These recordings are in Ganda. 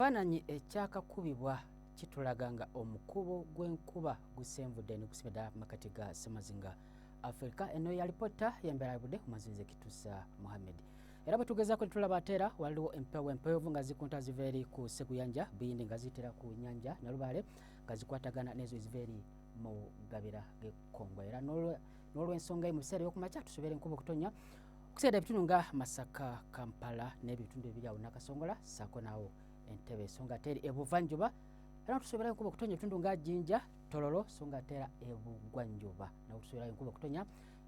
Ekifaananyi ekyakakubibwa kitulaga nga omukubo gw'enkuba gusenvudde ne gusimira makati ga Ssemazinga Africa. Eno ya lipoota y'embeera y'obudde ku Mazinze Kituusa Mohammed. Era bwe tugezaako ne tulaba ate era waliwo empewo empewuvu nga zikunta ziva eri ku Sseguyanja, Biyindi nga ziyitira ku nnyanja Nalubaale nga zikwatagana n'ezo eziva eri mu gabira g'Ekkongo. Era n'olw'ensonga mu biseera by'okumakya tusobola enkuba okutonya okuseera ebitundu nga Masaka, Kampala n'ebitundu ebiri awo Nakasongola ssaako naawo Entebbe so nga ate eri ebuvanjuba era tusobola enkuba okutonya ebitundu nga Jinja, Tororo so nga ate era ebugwanjuba nawo tusobola enkuba okutonya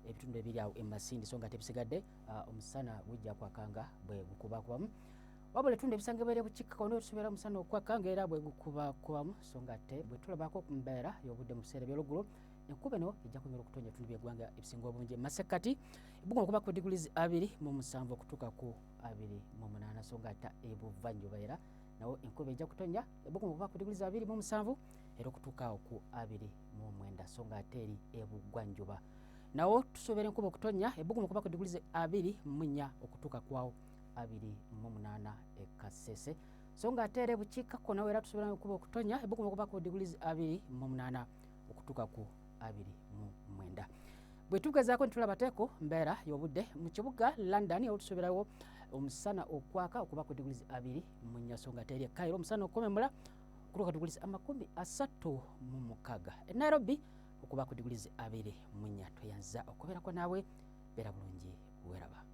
ebitundu ebiri awo e Masindi so nga ate bisigadde omusana gujja kwakanga bwe gukubakubamu. Wabula ebitundu ebisangibwa eri bukiikakkono tusobola omusana okwakanga era bwe gukubakubamu so nga ate bwe tulabako ku mbeera y'obudde mu biseera by'oluggulo enkuba eno ejja kunyuma okutonya ebitundu by'eggwanga ebisinga obungi. Masekati ebuguma okuba ku diguli 27 okutuuka ku 28 so nga ate ebuvanjuba era nawo enkuba ejja kutonya ebuguma okuba ku diguli 27 era okutuuka awo ku 29 so nga ate eri ebugwanjuba nawo tusobola enkuba okutonya ebuguma okuba ku diguli 24 okutuuka ku awo 28 e Kasese so nga ate eri ebukiikakkono era tusobola enkuba okutonya ebuguma okuba ku diguli 28 okutuuka ku 29. Bwe tugezaako ne tulaba teeko mbeera y'obudde mu kibuga London awo tusoberawo omusana okwaka okuba ku diguli 24 so nga ate eri Cairo omusana okwememula okutuuka diguli 36. E Nairobi okuba ku diguli 24. Toyanza okubeerako naawe beera bulungi weraba.